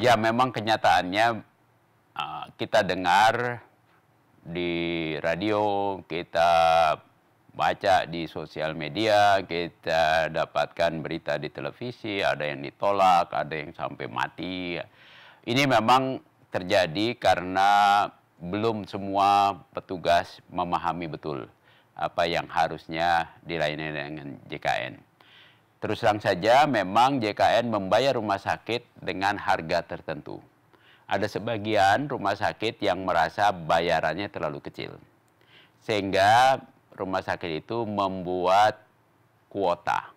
Ya, memang kenyataannya kita dengar di radio, kita baca di sosial media, kita dapatkan berita di televisi, ada yang ditolak, ada yang sampai mati. Ini memang terjadi karena belum semua petugas memahami betul apa yang harusnya dilayani dengan JKN. Terus terang saja, memang JKN membayar rumah sakit dengan harga tertentu. Ada sebagian rumah sakit yang merasa bayarannya terlalu kecil. Sehingga rumah sakit itu membuat kuota.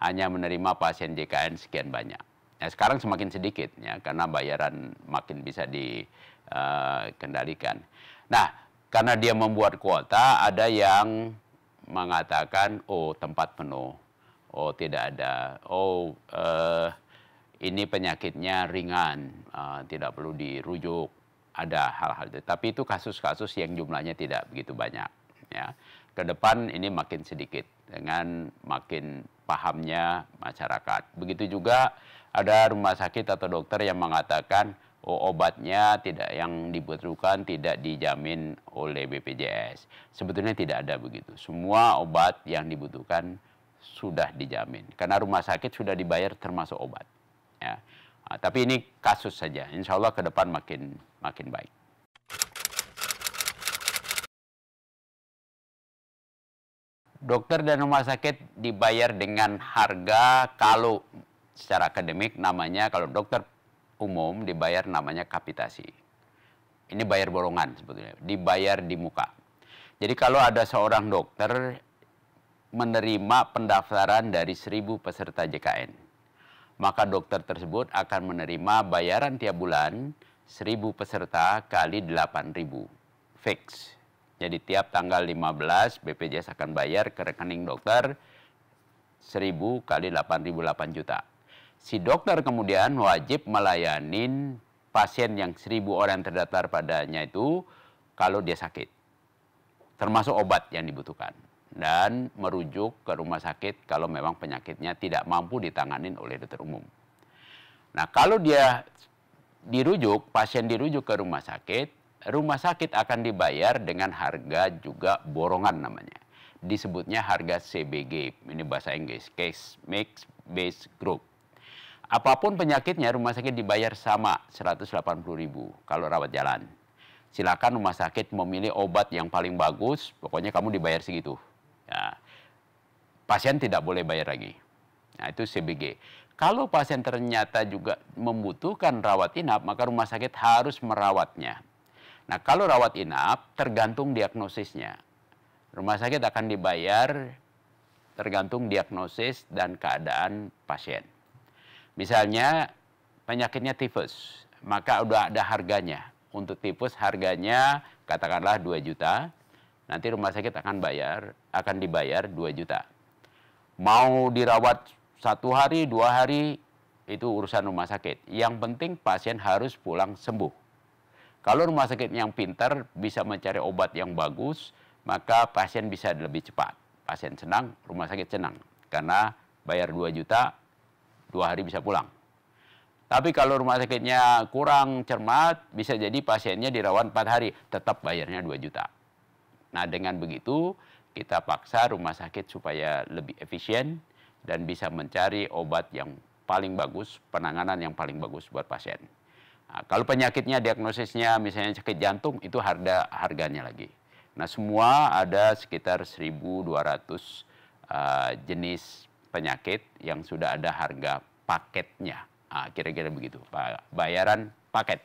Hanya menerima pasien JKN sekian banyak. Nah, sekarang semakin sedikit ya, karena bayaran makin bisa dikendalikan. Nah, karena dia membuat kuota, ada yang mengatakan, oh tempat penuh. Oh tidak ada, ini penyakitnya ringan, tidak perlu dirujuk, ada hal-hal itu. Tapi itu kasus-kasus yang jumlahnya tidak begitu banyak. Ya. Ke depan ini makin sedikit dengan makin pahamnya masyarakat. Begitu juga ada rumah sakit atau dokter yang mengatakan, oh obatnya tidak yang dibutuhkan tidak dijamin oleh BPJS. Sebetulnya tidak ada begitu. Semua obat yang dibutuhkan sudah dijamin karena rumah sakit sudah dibayar termasuk obat ya. Tapi ini kasus saja, insya Allah ke depan makin baik. Dokter dan rumah sakit dibayar dengan harga, kalau secara akademik namanya, kalau dokter umum dibayar namanya kapitasi. Ini bayar borongan sebetulnya, dibayar di muka. Jadi kalau ada seorang dokter menerima pendaftaran dari 1.000 peserta JKN, maka dokter tersebut akan menerima bayaran tiap bulan 1.000 peserta kali 8.000 fix. Jadi tiap tanggal 15 BPJS akan bayar ke rekening dokter 1.000 kali 8.000, 8 juta. Si dokter kemudian wajib melayani pasien yang 1.000 orang terdaftar padanya itu kalau dia sakit, termasuk obat yang dibutuhkan, dan merujuk ke rumah sakit kalau memang penyakitnya tidak mampu ditanganin oleh dokter umum. Nah, kalau dia dirujuk, pasien dirujuk ke rumah sakit akan dibayar dengan harga juga borongan namanya. Disebutnya harga CBG, ini bahasa Inggris, Case Mix Based Group. Apapun penyakitnya, rumah sakit dibayar sama 180.000 kalau rawat jalan. Silakan rumah sakit memilih obat yang paling bagus, pokoknya kamu dibayar segitu. Ya. Pasien tidak boleh bayar lagi. Nah, itu CBG. Kalau pasien ternyata juga membutuhkan rawat inap, maka rumah sakit harus merawatnya. Nah, kalau rawat inap tergantung diagnosisnya. Rumah sakit akan dibayar tergantung diagnosis dan keadaan pasien. Misalnya penyakitnya tifus, maka udah ada harganya. Untuk tifus harganya katakanlah 2 juta, nanti rumah sakit akan dibayar 2 juta. Mau dirawat 1 hari, 2 hari, itu urusan rumah sakit. Yang penting pasien harus pulang sembuh. Kalau rumah sakit yang pintar bisa mencari obat yang bagus, maka pasien bisa lebih cepat. Pasien senang, rumah sakit senang. Karena bayar 2 juta, 2 hari bisa pulang. Tapi kalau rumah sakitnya kurang cermat, bisa jadi pasiennya dirawat 4 hari, tetap bayarnya 2 juta. Nah, dengan begitu kita paksa rumah sakit supaya lebih efisien dan bisa mencari obat yang paling bagus, penanganan yang paling bagus buat pasien. Nah, kalau penyakitnya diagnosisnya misalnya sakit jantung, itu harganya lagi. Nah, semua ada sekitar 1.200 jenis penyakit yang sudah ada harga paketnya. Kira-kira begitu, bayaran paket.